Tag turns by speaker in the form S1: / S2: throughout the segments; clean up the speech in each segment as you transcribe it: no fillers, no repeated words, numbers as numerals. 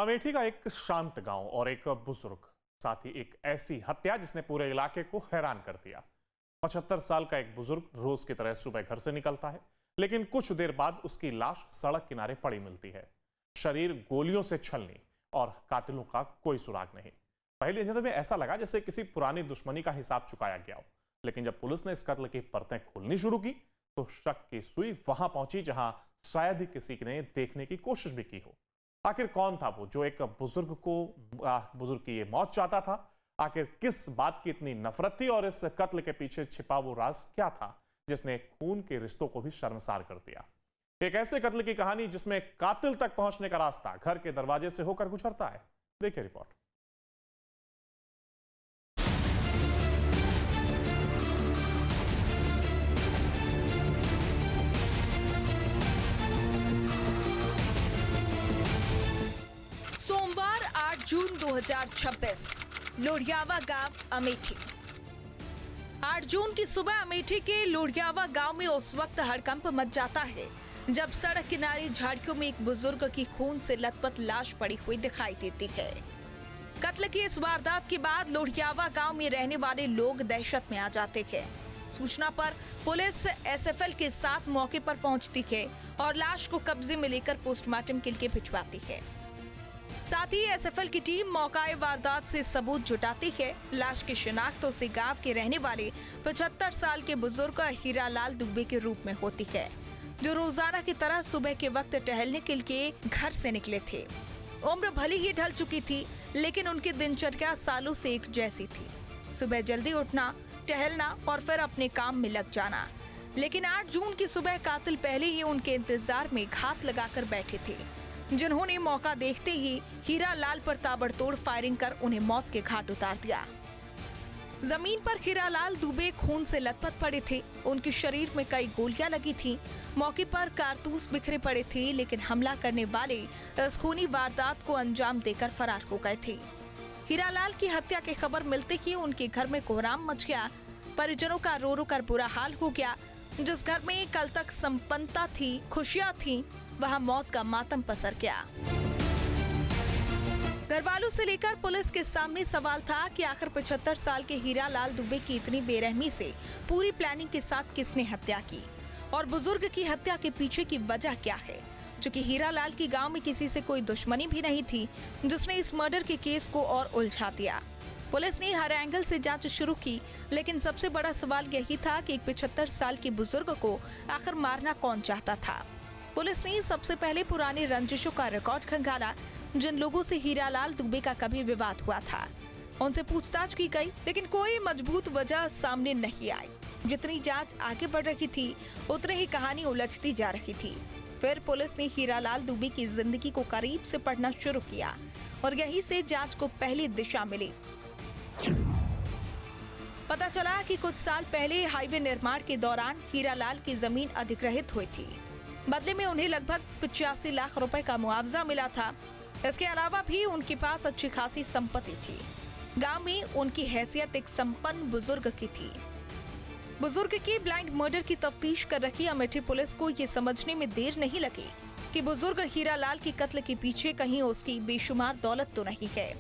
S1: अमेठी का एक शांत गांव और एक बुजुर्ग, साथ ही एक ऐसी हत्या जिसने पूरे इलाके को हैरान कर दिया। 75 साल का एक बुजुर्ग रोज की तरह सुबह घर से निकलता है, लेकिन कुछ देर बाद उसकी लाश सड़क किनारे पड़ी मिलती है। शरीर गोलियों से छलनी और कातिलों का कोई सुराग नहीं। पहली नजर में ऐसा लगा जैसे किसी पुरानी दुश्मनी का हिसाब चुकाया गया हो, लेकिन जब पुलिस ने इस कत्ल की परतें खोलनी शुरू की तो शक की सुई वहां पहुंची जहां शायद ही किसी ने देखने की कोशिश भी की हो। आखिर कौन था वो जो एक बुजुर्ग की ये मौत चाहता था? आखिर किस बात की इतनी नफरत थी और इस कत्ल के पीछे छिपा वो राज क्या था जिसने खून के रिश्तों को भी शर्मसार कर दिया? एक ऐसे कत्ल की कहानी जिसमें कातिल तक पहुंचने का रास्ता घर के दरवाजे से होकर गुजरता है। देखिए रिपोर्ट।
S2: सोमवार 8 जून 2026, लोढ़ियावा गांव, अमेठी। 8 जून की सुबह अमेठी के लोढ़ियावा गांव में उस वक्त हड़कंप मच जाता है जब सड़क किनारे झाड़ियों में एक बुजुर्ग की खून से लथपथ लाश पड़ी हुई दिखाई देती है। कत्ल की इस वारदात के बाद लोढ़ियावा गांव में रहने वाले लोग दहशत में आ जाते हैं। सूचना पर पुलिस एसएफएल के साथ मौके पर पहुंचती है और लाश को कब्जे में लेकर पोस्टमार्टम के लिए भिजवाती है। साथ ही एसएफएल की टीम मौकाए वारदात से सबूत जुटाती है। लाश की शिनाख्त उसी गांव के रहने वाले 75 साल के बुजुर्ग हीरालाल दुबे के रूप में होती है, जो रोजाना की तरह सुबह के वक्त टहलने के लिए घर से निकले थे। उम्र भली ही ढल चुकी थी, लेकिन उनकी दिनचर्या सालों से एक जैसी थी। सुबह जल्दी उठना, टहलना और फिर अपने काम में लग जाना। लेकिन 8 जून की सुबह कातिल पहले ही उनके इंतजार में घात लगाकर बैठे थे, जिन्होंने मौका देखते ही हीरालाल पर ताबड़तोड़ फायरिंग कर उन्हें मौत के घाट उतार दिया। जमीन पर हीरालाल दुबे खून से लथपथ पड़े थे। उनके शरीर में कई गोलियां लगी थीं। मौके पर कारतूस बिखरे पड़े थे, लेकिन हमला करने वाले इस खूनी वारदात को अंजाम देकर फरार हो गए थे। हीरालाल की हत्या की खबर मिलते ही उनके घर में कोहराम मच गया। परिजनों का रो रो कर बुरा हाल हो गया। जिस घर में कल तक संपन्नता थी, खुशियां थी, वहां मौत का मातम पसर गया। घर वालों से लेकर पुलिस के सामने सवाल था कि आखिर 75 साल के हीरालाल दुबे की इतनी बेरहमी से पूरी प्लानिंग के साथ किसने हत्या की और बुजुर्ग की हत्या के पीछे की वजह क्या है। चूंकि हीरालाल की गांव में किसी से कोई दुश्मनी भी नहीं थी, जिसने इस मर्डर के केस को और उलझा दिया। पुलिस ने हर एंगल से जांच शुरू की, लेकिन सबसे बड़ा सवाल यही था कि एक 75 साल के बुजुर्ग को आखिर मारना कौन चाहता था। पुलिस ने सबसे पहले पुराने रंजिशों का रिकॉर्ड खंगाला, जिन लोगों से हीरालाल दुबे का कभी विवाद हुआ था। उनसे पूछताछ की गई, लेकिन कोई मजबूत वजह सामने नहीं आई। जितनी जांच आगे बढ़ रही थी, उतनी ही कहानी उलझती जा रही थी। फिर पुलिस ने हीरालाल दुबे की जिंदगी को करीब से पढ़ना शुरू किया और यहीं से जांच को पहली दिशा मिली। पता चला कि कुछ साल पहले हाईवे निर्माण के दौरान हीरालाल की जमीन अधिग्रहित हुई थी। बदले में उन्हें लगभग 85 लाख रुपए का मुआवजा मिला था। इसके अलावा भी उनके पास अच्छी खासी संपत्ति थी। गांव में उनकी हैसियत एक संपन्न बुजुर्ग की थी। बुजुर्ग के ब्लाइंड मर्डर की तफ्तीश कर रही अमेठी पुलिस को ये समझने में देर नहीं लगी कि बुजुर्ग हीरालाल के कत्ल के पीछे कहीं उसकी बेशुमार दौलत तो नहीं है।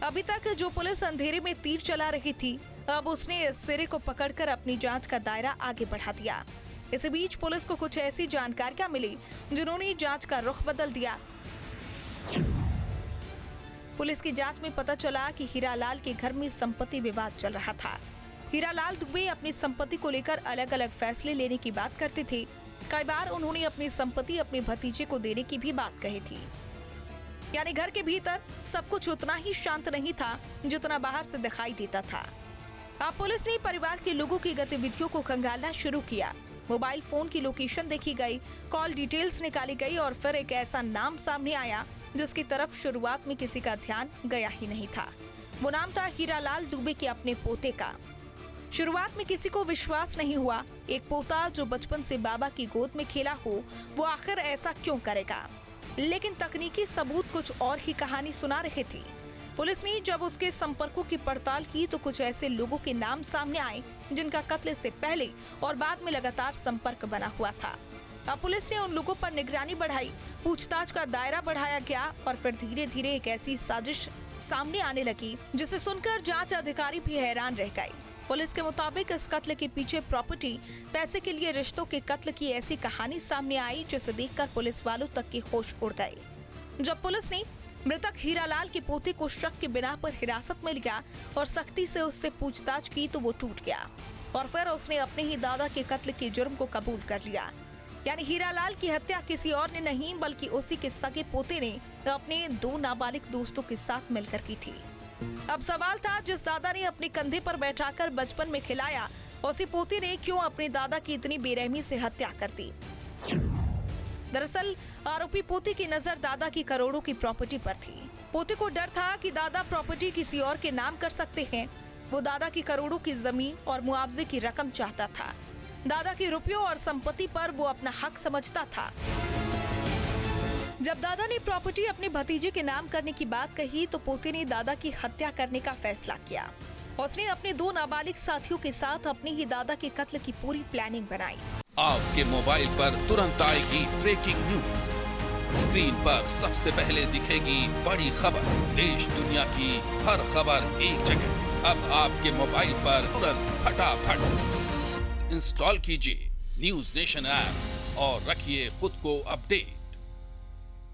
S2: अभी तक जो पुलिस अंधेरे में तीर चला रही थी, अब उसने इस सिरे को पकड़कर अपनी जांच का दायरा आगे बढ़ा दिया। इसी बीच पुलिस को कुछ ऐसी जानकारियां मिली जिन्होंने जांच का रुख बदल दिया। पुलिस की जांच में पता चला कि हीरालाल के घर में संपत्ति विवाद चल रहा था। हीरालाल दुबे अपनी संपत्ति को लेकर अलग अलग फैसले लेने की बात करते थे। कई बार उन्होंने अपनी संपत्ति अपने भतीजे को देने की भी बात कही थी। यानी घर के भीतर सब कुछ उतना ही शांत नहीं था जितना बाहर से दिखाई देता था। अब पुलिस ने परिवार के लोगों की गतिविधियों को खंगालना शुरू किया। मोबाइल फोन की लोकेशन देखी गई, कॉल डिटेल्स निकाली गई और फिर एक ऐसा नाम सामने आया जिसकी तरफ शुरुआत में किसी का ध्यान गया ही नहीं था। वो नाम था हीरालाल दुबे के अपने पोते का। शुरुआत में किसी को विश्वास नहीं हुआ। एक पोता जो बचपन से बाबा की गोद में खेला हो, वो आखिर ऐसा क्यों करेगा? लेकिन तकनीकी सबूत कुछ और ही कहानी सुना रहे थे। पुलिस ने जब उसके संपर्कों की पड़ताल की तो कुछ ऐसे लोगों के नाम सामने आए जिनका कत्ल से पहले और बाद में लगातार संपर्क बना हुआ था। अब पुलिस ने उन लोगों पर निगरानी बढ़ाई, पूछताछ का दायरा बढ़ाया गया और फिर धीरे धीरे एक ऐसी साजिश सामने आने लगी जिसे सुनकर जांच अधिकारी भी हैरान रह गए। पुलिस के मुताबिक इस कत्ल के पीछे प्रॉपर्टी, पैसे के लिए रिश्तों के कत्ल की ऐसी कहानी सामने आई जिसे देखकर पुलिस वालों तक के होश उड़ गए। जब पुलिस ने मृतक हीरालाल के पोते को शक के बिना पर हिरासत में लिया और सख्ती से उससे पूछताछ की तो वो टूट गया और फिर उसने अपने ही दादा के कत्ल के जुर्म को कबूल कर लिया। यानी हीरालाल की हत्या किसी और ने नहीं बल्कि उसी के सगे पोते ने अपने 2 नाबालिग दोस्तों के साथ मिलकर की थी। अब सवाल था, जिस दादा ने अपने कंधे पर बैठाकर बचपन में खिलाया, उसी पोते ने क्यों अपने दादा की इतनी बेरहमी से हत्या कर दी। दरअसल आरोपी पोते की नजर दादा की करोड़ों की प्रॉपर्टी पर थी। पोते को डर था कि दादा प्रॉपर्टी किसी और के नाम कर सकते हैं। वो दादा की करोड़ों की जमीन और मुआवजे की रकम चाहता था। दादा के रुपयों और संपत्ति पर वो अपना हक समझता था। जब दादा ने प्रॉपर्टी अपने भतीजे के नाम करने की बात कही तो पोते ने दादा की हत्या करने का फैसला किया। उसने अपने 2 नाबालिग साथियों के साथ अपने ही दादा के कत्ल की पूरी प्लानिंग बनाई।
S3: आपके मोबाइल पर तुरंत आएगी ब्रेकिंग न्यूज। स्क्रीन पर सबसे पहले दिखेगी बड़ी खबर। देश दुनिया की हर खबर एक जगह। अब आपके मोबाइल पर तुरंत फटाफट इंस्टॉल कीजिए न्यूज नेशन ऐप और रखिए खुद को अपडेट।